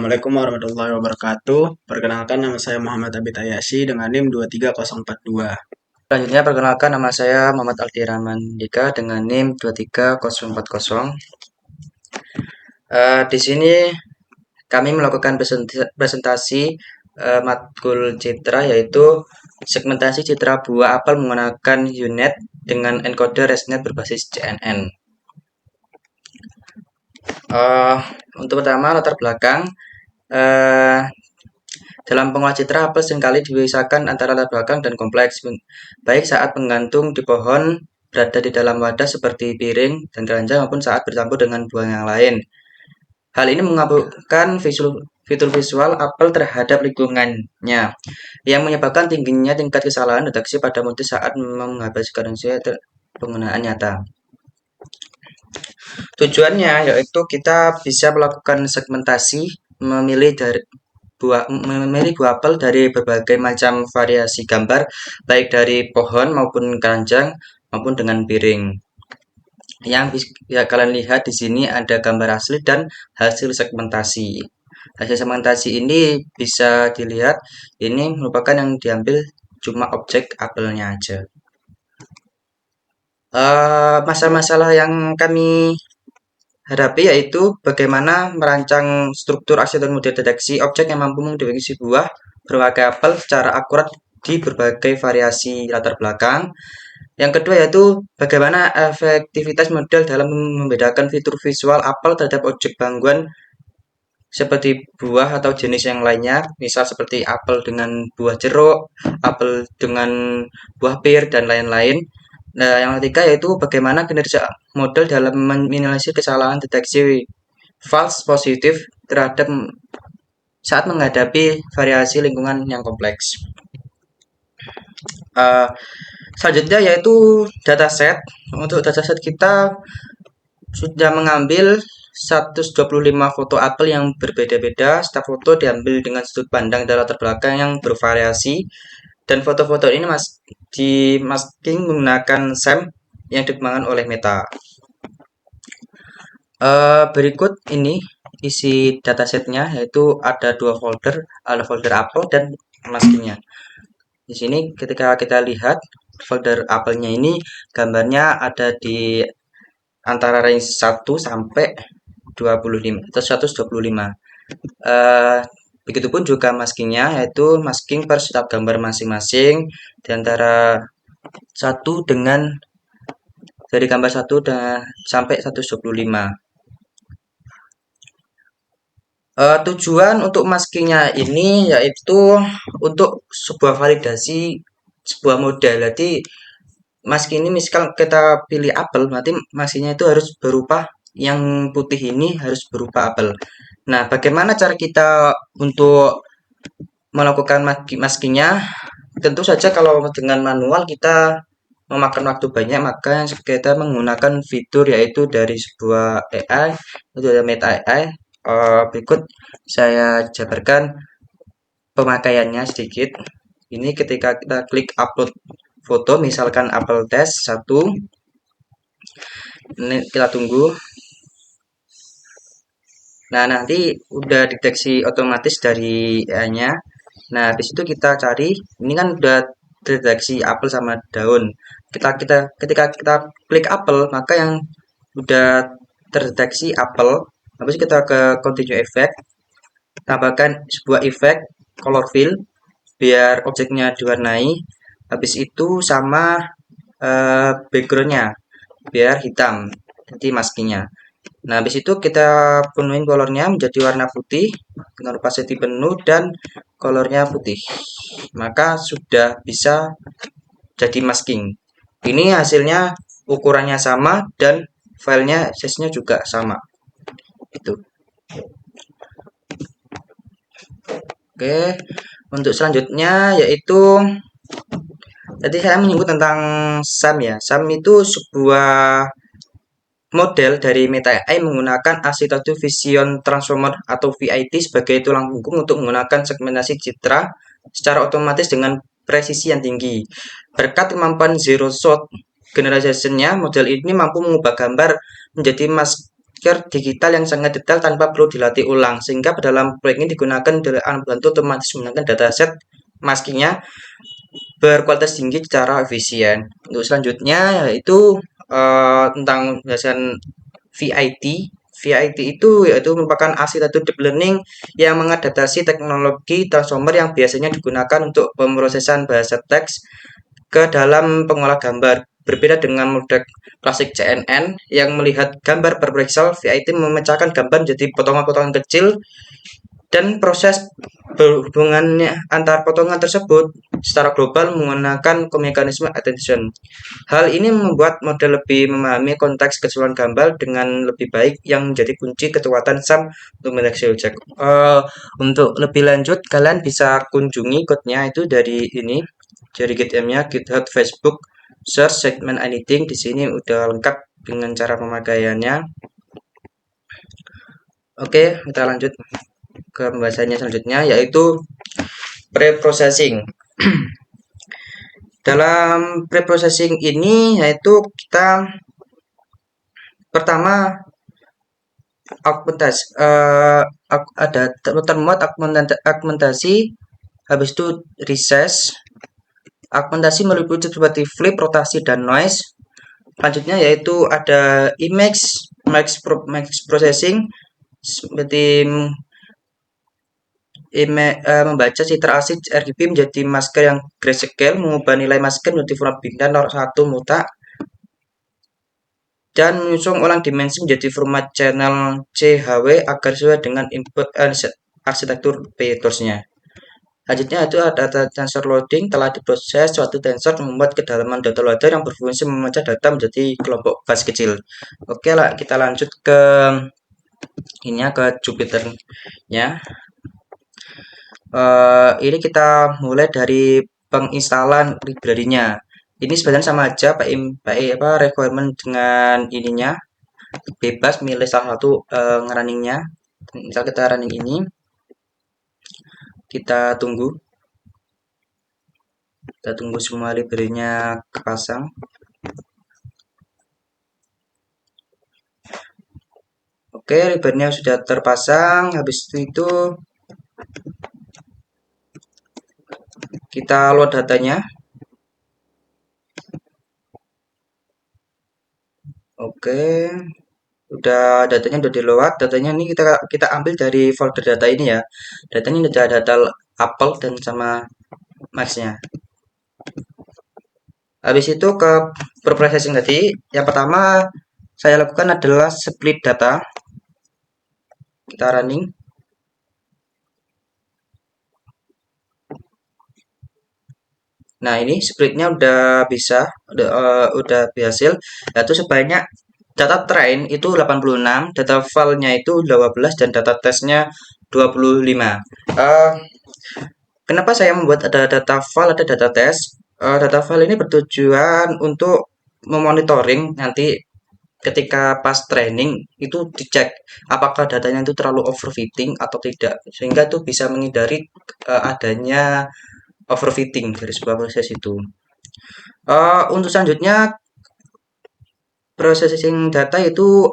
Assalamualaikum warahmatullahi wabarakatuh. Perkenalkan nama saya Muhammad Abid Ayasi dengan NIM 23042. Selanjutnya perkenalkan nama saya Muhammad Aldi Rahman Dika dengan NIM 23040. Di sini kami melakukan presentasi matkul citra, yaitu segmentasi citra buah apel menggunakan UNet dengan encoder ResNet berbasis CNN. Untuk pertama, latar belakang. Dalam pengolah citra, apel seringkali dipisahkan antara latar belakang dan kompleks, baik saat menggantung di pohon, berada di dalam wadah seperti piring dan keranjang, maupun saat bercampur dengan buah yang lain. Hal ini mengabaikan fitur visual apel terhadap lingkungannya, yang menyebabkan tingginya tingkat kesalahan deteksi pada motif saat menghabiskan penggunaan nyata. Tujuannya yaitu kita bisa melakukan segmentasi, memilih buah apel dari berbagai macam variasi gambar, baik dari pohon maupun keranjang maupun dengan piring. Yang ya, kalian lihat di sini ada gambar asli dan hasil segmentasi. Hasil segmentasi ini bisa dilihat, ini merupakan yang diambil cuma objek apelnya aja. Masalah-masalah yang kami hadapi yaitu bagaimana merancang struktur arsitektur model deteksi objek yang mampu mendeteksi buah berwarna apel secara akurat di berbagai variasi latar belakang. Yang kedua yaitu bagaimana efektivitas model dalam membedakan fitur visual apel terhadap objek gangguan seperti buah atau jenis yang lainnya, misal seperti apel dengan buah jeruk, apel dengan buah pir, dan lain-lain. Nah, yang ketiga yaitu bagaimana kinerja model dalam meminimalisir kesalahan deteksi false positif terhadap saat menghadapi variasi lingkungan yang kompleks. Selanjutnya yaitu dataset. Untuk dataset kita sudah mengambil 125 foto apel yang berbeda-beda. Setiap foto diambil dengan sudut pandang dan latar belakang yang bervariasi, dan foto-foto ini di masking menggunakan SEM yang dikembangkan oleh Meta. Berikut ini isi datasetnya, yaitu ada dua folder, ada folder apel dan maskingnya. Di sini ketika kita lihat folder apelnya ini, gambarnya ada di antara range 1 sampai 25 atau 125. Begitupun juga maskingnya, yaitu masking per setiap gambar masing-masing di antara 1 dengan dari gambar 1 sampai 125. Tujuan untuk maskingnya ini yaitu untuk sebuah validasi sebuah model. Jadi masking ini misal kita pilih apel, berarti maskingnya itu harus berupa yang putih ini harus berupa apel. Nah, bagaimana cara kita untuk melakukan maskingnya? Tentu saja kalau dengan manual kita memakan waktu banyak, maka kita menggunakan fitur yaitu dari sebuah AI, itu ada Meta AI. Berikut saya jabarkan pemakaiannya sedikit. Ini ketika kita klik upload foto, misalkan apel test 1, ini kita tunggu. Nah, nanti udah deteksi otomatis dari AI-nya. Nah, habis itu kita cari, ini kan udah deteksi apel sama daun. Ketika kita klik apel, maka yang udah terdeteksi apel, habis kita ke continue effect, tambahkan sebuah efek color fill biar objeknya diwarnai. Habis itu sama backgroundnya biar hitam, nanti maskingnya. Nah, habis itu kita penuhin colornya menjadi warna putih dengan opacity penuh dan colornya putih. Maka sudah bisa jadi masking. Ini hasilnya ukurannya sama dan filenya size-nya juga sama. Itu. Oke, untuk selanjutnya yaitu tadi saya menyebut tentang SAM ya. SAM itu sebuah model dari Meta AI menggunakan arsitektur Vision Transformer atau VIT sebagai tulang punggung untuk menggunakan segmentasi citra secara otomatis dengan presisi yang tinggi. Berkat kemampuan zero shot generation-nya, model ini mampu mengubah gambar menjadi software digital yang sangat detail tanpa perlu dilatih ulang, sehingga dalam proyek ini digunakan alat bantu otomatis menggunakan dataset maskingnya berkualitas tinggi secara efisien. Untuk selanjutnya yaitu tentang penjelasan VIT. VIT itu yaitu merupakan arsitektur deep learning yang mengadaptasi teknologi transformer yang biasanya digunakan untuk pemrosesan bahasa teks ke dalam pengolah gambar. Berbeda dengan model klasik CNN yang melihat gambar per pixel, VIT memecahkan gambar menjadi potongan-potongan kecil dan proses berhubungannya antar potongan tersebut secara global menggunakan mekanisme attention. Hal ini membuat model lebih memahami konteks keseluruhan gambar dengan lebih baik yang menjadi kunci kekuatan SAM untuk mendeteksi objek. Untuk lebih lanjut, kalian bisa kunjungi code-nya itu dari ini, dari GitHub-nya, GitHub Facebook, search segment anything. Di sini udah lengkap dengan cara pemakaiannya. Oke, kita lanjut ke pembahasannya selanjutnya yaitu pre-processing. Dalam pre-processing ini yaitu kita pertama augmentasi ada termuat augmentasi, habis itu recess. Augmentasi meliputi seperti flip, rotasi, dan noise. Selanjutnya yaitu ada image processing seperti membaca citra asli RGB menjadi masker yang grayscale, mengubah nilai masker menjadi format bintang 1 mutak, dan menyusun ulang dimensi menjadi format channel CHW agar sesuai dengan input arsitektur vektornya. Selanjutnya itu ada data tensor loading. Telah diproses suatu tensor membuat kedalaman data loader yang berfungsi memecah data menjadi kelompok bus kecil. Oke lah, kita lanjut ke ke Jupyter-nya. Ini kita mulai dari penginstalan library-nya. Ini sebenarnya sama aja requirement dengan ininya, bebas milih salah satu ngerunningnya. Misal kita running ini, kita tunggu semua library-nya kepasang. Oke, library-nya sudah terpasang. Habis itu kita load datanya. Oke, datanya udah di load. Datanya ini kita ambil dari folder data ini ya. Datanya udah data apel dan sama max-nya. Habis itu ke preprocessing tadi. Yang pertama saya lakukan adalah split data. Kita running. Nah, ini splitnya udah bisa, udah berhasil. Yaitu sebanyak data train itu 86, data file-nya itu 12, dan data testnya 25. Kenapa saya membuat ada data file, ada data test? Data file ini bertujuan untuk memonitoring nanti ketika pas training itu dicek apakah datanya itu terlalu overfitting atau tidak, sehingga itu bisa menghindari adanya overfitting dari sebuah proses itu. Untuk selanjutnya processing data itu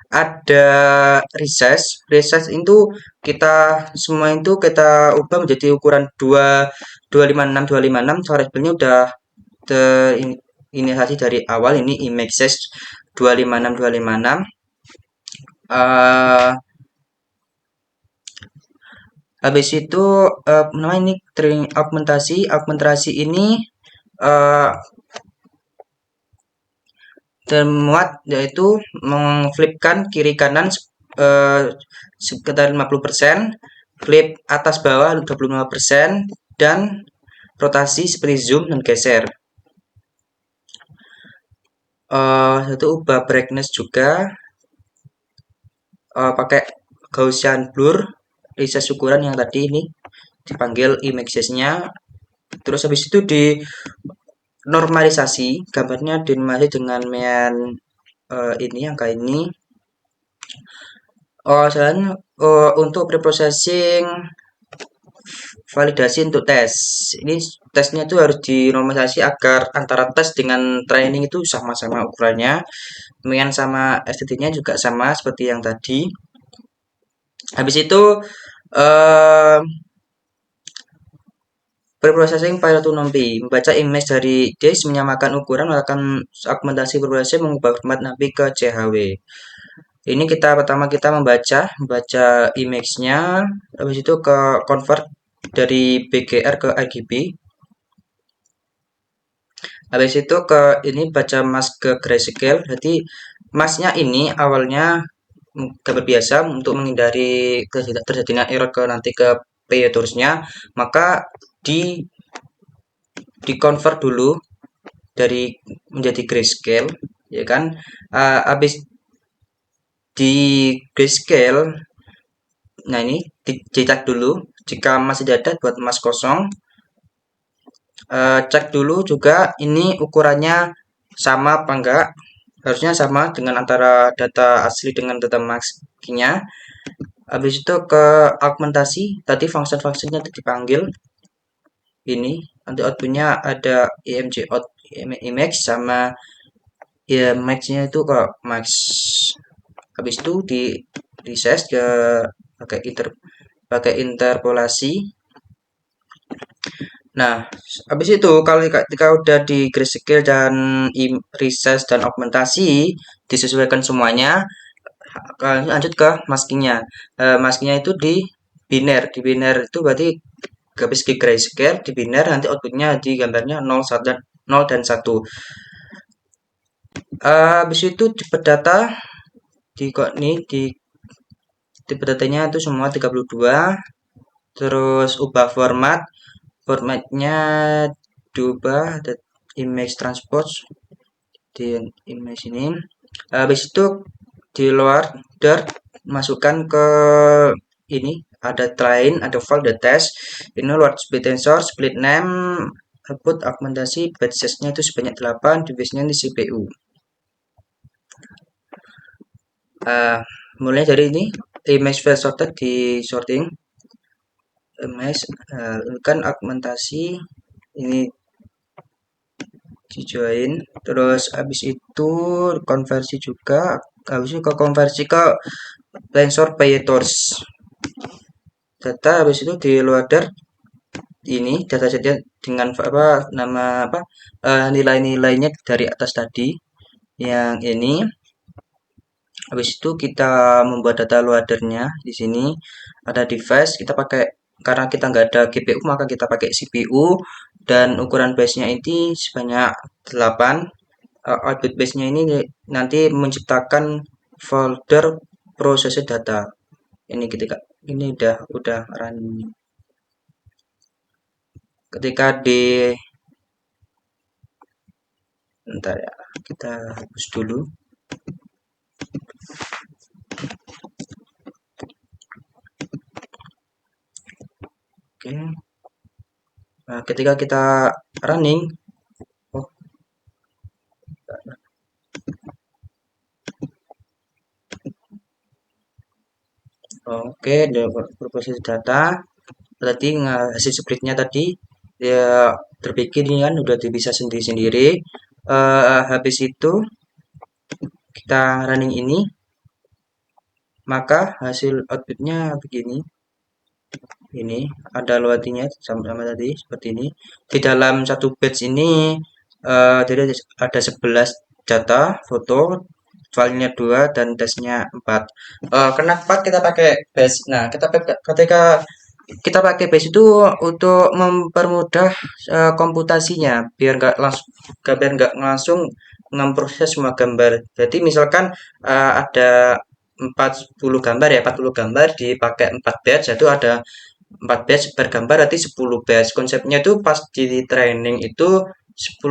ada recess. Recess itu kita semua itu kita ubah menjadi ukuran 256 variabelnya udah terinisiasi dari awal. Ini image size 256. Habis itu namanya ini augmentasi ini termuat yaitu mengflipkan kiri kanan sekitar 50%, flip atas bawah 25%, dan rotasi seperti zoom dan geser. Itu ubah brightness juga, pakai Gaussian blur, recess ukuran yang tadi ini dipanggil images-nya. Terus habis itu di normalisasi, gambarnya dinormalisasi dengan ini angka ini. Untuk preprocessing validasi untuk tes. Ini tesnya itu harus dinormalisasi agar antara tes dengan training itu sama-sama ukurannya, kemudian sama estetiknya juga sama seperti yang tadi. Habis itu eh preprocessing Python-NumPy membaca image dari disk, menyamakan ukuran, melakukan augmentasi preprocessing, mengubah format NumPy ke CHW. Ini kita membaca image-nya, habis itu ke convert dari BGR ke RGB. Habis itu ke ini baca mask ke grayscale. Jadi masknya ini awalnya gambar biasa untuk menghindari terjadinya error ke nanti ke paytorsnya, maka di convert dulu dari menjadi grayscale, ya kan. Habis di grayscale, nah ini dicek dulu jika masih ada buat mas kosong. Cek dulu juga ini ukurannya sama apa enggak, harusnya sama dengan antara data asli dengan data masknya. Habis itu ke augmentasi, tadi function-functionnya dipanggil. Ini nanti outputnya ada img out image sama ya max-nya itu ke max. Habis itu di resize ke pakai interpolasi. Nah, habis itu kalau ketika udah di grayscale dan resize dan augmentasi disesuaikan semuanya, lanjut ke maskingnya. Maskingnya itu di biner. Di biner itu berarti habis di grayscale di biner, nanti outputnya di gambarnya 0, 1, dan 0 dan 1. Habis itu tipe data di kok nih di tipe datanya itu semua 32. Terus ubah formatnya diubah ada image transport di image ini. Habis itu di luar dirt masukkan ke ini ada train, ada file, ada test. Ini luar split tensor, split name, output augmentasi batch size-nya itu sebanyak 8, device-nya di CPU. Mulai dari ini image file sorted di sorting image, kan augmentasi ini di join, terus habis itu konversi juga, habis itu ke konversi ke tensor PyTorch data, habis itu di loader ini datasetnya dengan apa nama apa nilai-nilainya dari atas tadi yang ini. Habis itu kita membuat data loadernya di sini ada device, kita pakai karena kita nggak ada GPU maka kita pakai CPU dan ukuran base-nya ini sebanyak 8. Output base-nya ini nanti menciptakan folder proses data. Ini ketika ini udah running. Ketika di Bentar ya, kita hapus dulu. Oke. Nah, ketika kita running, oh, oke, berproses data. Berarti hasil scriptnya tadi ya terbikin ini kan udah bisa sendiri-sendiri. Habis itu kita running ini, maka hasil outputnya begini. Ini ada loadingnya sama tadi seperti ini. Di dalam satu batch ini jadi ada 11 data foto, filenya 2 dan tesnya 4. Kenapa kita pakai batch? Nah, ketika kita pakai batch itu untuk mempermudah komputasinya biar nggak langsung memproses semua gambar. Jadi misalkan ada 40 gambar ya, 40 gambar dipakai 4 batch, itu ada 4 batch per gambar berarti 10 batch. Konsepnya itu pas di training itu 10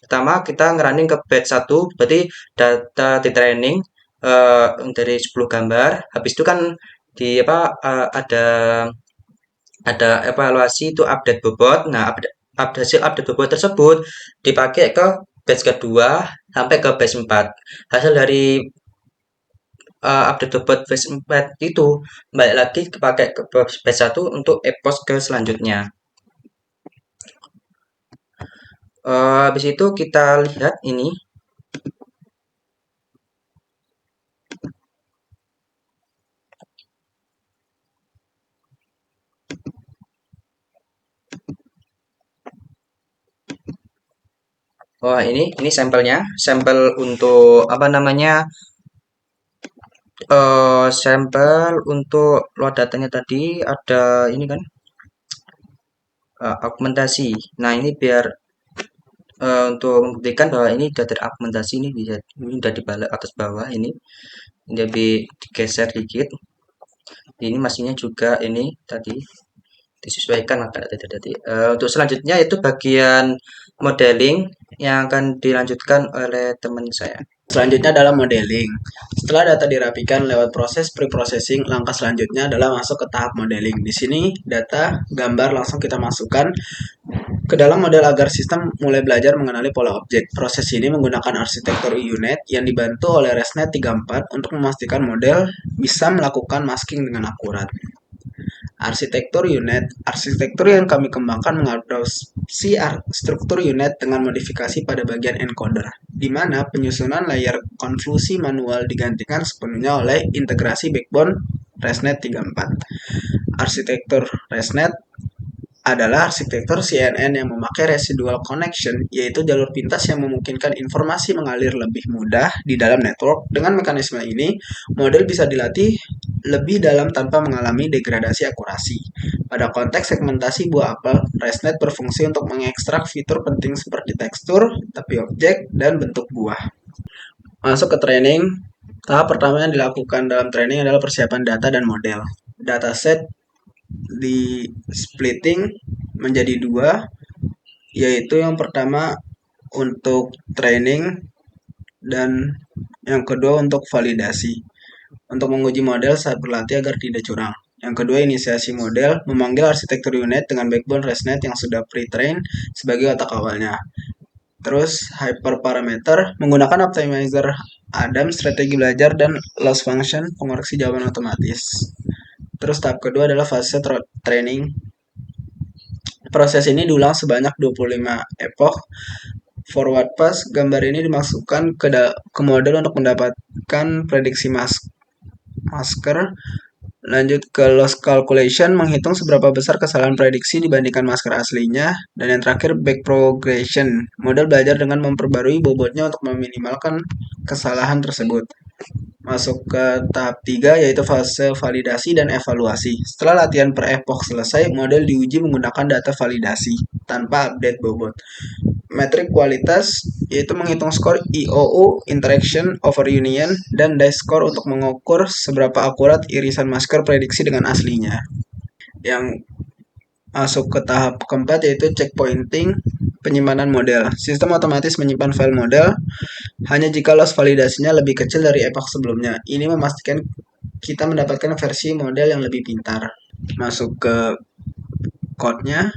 pertama kita ngerunning ke batch 1 berarti data di training dari 10 gambar. Habis itu kan di apa ada evaluasi itu update bobot. Nah, hasil update bobot tersebut dipakai ke batch kedua sampai ke batch 4. Hasil dari update bobot batch 4 itu balik lagi pakai ke batch 1 untuk epoch ke selanjutnya. Habis itu kita lihat ini. Wah, ini sampelnya, sampel untuk apa namanya? Sampel untuk load datanya tadi ada ini kan, augmentasi. Nah, ini biar untuk membuktikan bahwa ini sudah teraugmentasi, ini sudah dibalik atas bawah ini lebih digeser dikit. Ini masihnya juga ini tadi disesuaikan agak tadi. Untuk selanjutnya itu bagian modeling yang akan dilanjutkan oleh teman saya. Selanjutnya adalah modeling. Setelah data dirapikan lewat proses pre-processing, langkah selanjutnya adalah masuk ke tahap modeling. Di sini data, gambar langsung kita masukkan ke dalam model agar sistem mulai belajar mengenali pola objek. Proses ini menggunakan arsitektur unit yang dibantu oleh ResNet 34 untuk memastikan model bisa melakukan masking dengan akurat. Arsitektur yang kami kembangkan mengadopsi struktur unit dengan modifikasi pada bagian encoder, di mana penyusunan layer konvolusi manual digantikan sepenuhnya oleh integrasi backbone ResNet 34. Arsitektur ResNet adalah arsitektur CNN yang memakai residual connection, yaitu jalur pintas yang memungkinkan informasi mengalir lebih mudah di dalam network. Dengan mekanisme ini, model bisa dilatih lebih dalam tanpa mengalami degradasi akurasi. Pada konteks segmentasi buah apel, ResNet berfungsi untuk mengekstrak fitur penting seperti tekstur, tepi objek, dan bentuk buah. Masuk ke training. Tahap pertama yang dilakukan dalam training adalah persiapan data dan model. Dataset di splitting menjadi dua, yaitu yang pertama untuk training dan yang kedua untuk validasi. Untuk menguji model saat berlatih agar tidak curang. Yang kedua, inisiasi model, memanggil arsitektur unit dengan backbone ResNet yang sudah pre-train sebagai otak awalnya. Terus, hyperparameter, menggunakan optimizer Adam, strategi belajar, dan loss function, pengoreksi jawaban otomatis. Terus tahap kedua adalah fase training. Proses ini diulang sebanyak 25 epoch. Forward pass, gambar ini dimasukkan ke model untuk mendapatkan prediksi masker. Lanjut ke loss calculation, menghitung seberapa besar kesalahan prediksi dibandingkan masker aslinya. Dan yang terakhir, back progression. Model belajar dengan memperbarui bobotnya untuk meminimalkan kesalahan tersebut. Masuk ke tahap 3, yaitu fase validasi dan evaluasi. Setelah latihan per epoch selesai, model diuji menggunakan data validasi tanpa update bobot. Metrik kualitas yaitu menghitung skor IOU, interaction over union, dan dice score untuk mengukur seberapa akurat irisan masker prediksi dengan aslinya. Yang masuk ke tahap keempat yaitu checkpointing, penyimpanan model. Sistem otomatis menyimpan file model hanya jika loss validasinya lebih kecil dari epoch sebelumnya. Ini memastikan kita mendapatkan versi model yang lebih pintar. Masuk ke code-nya.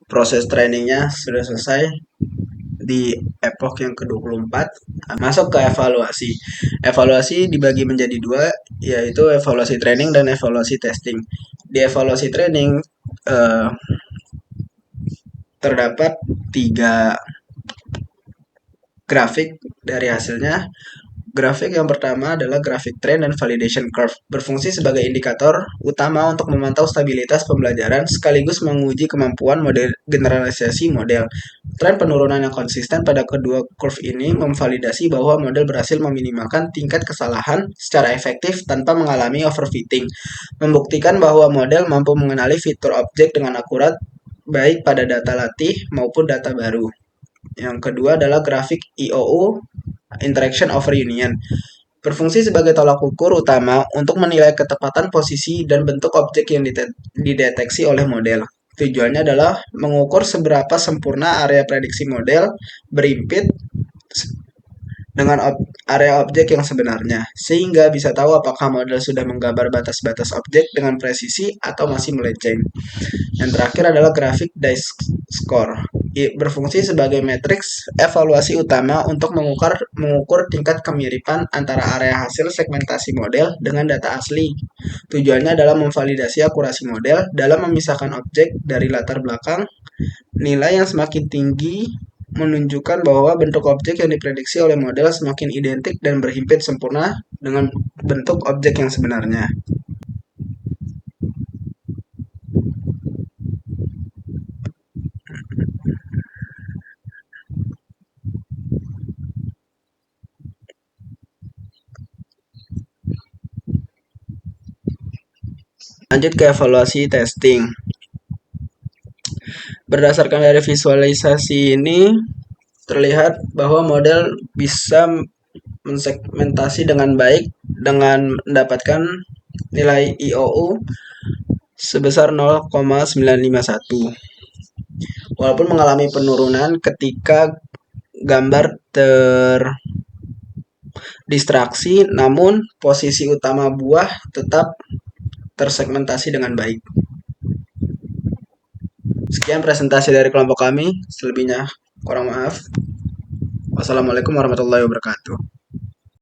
Proses trainingnya sudah selesai di epoch yang ke-24. Masuk ke evaluasi. Evaluasi dibagi menjadi dua, yaitu evaluasi training dan evaluasi testing. Di evaluasi training eh, terdapat tiga grafik dari hasilnya. Grafik yang pertama adalah grafik trend dan validation curve, berfungsi sebagai indikator utama untuk memantau stabilitas pembelajaran sekaligus menguji kemampuan model generalisasi model. Tren penurunan yang konsisten pada kedua curve ini memvalidasi bahwa model berhasil meminimalkan tingkat kesalahan secara efektif tanpa mengalami overfitting, membuktikan bahwa model mampu mengenali fitur objek dengan akurat baik pada data latih maupun data baru. Yang kedua adalah grafik IOU, Interaction Over Union, berfungsi sebagai tolak ukur utama untuk menilai ketepatan posisi dan bentuk objek yang dideteksi oleh model. Tujuannya adalah mengukur seberapa sempurna area prediksi model berimpit dengan area objek yang sebenarnya, sehingga bisa tahu apakah model sudah menggambar batas-batas objek dengan presisi atau masih melenceng. Yang terakhir adalah grafik dice score, berfungsi sebagai matriks evaluasi utama untuk mengukur tingkat kemiripan antara area hasil segmentasi model dengan data asli. Tujuannya adalah memvalidasi akurasi model dalam memisahkan objek dari latar belakang. Nilai yang semakin tinggi menunjukkan bahwa bentuk objek yang diprediksi oleh model semakin identik dan berhimpit sempurna dengan bentuk objek yang sebenarnya. Lanjut ke evaluasi testing. Berdasarkan dari visualisasi ini, terlihat bahwa model bisa mensegmentasi dengan baik dengan mendapatkan nilai IOU sebesar 0,951. Walaupun mengalami penurunan ketika gambar terdistraksi, namun posisi utama buah tetap tersegmentasi dengan baik. Sekian presentasi dari kelompok kami. Selebihnya kurang maaf. Wassalamualaikum warahmatullahi wabarakatuh.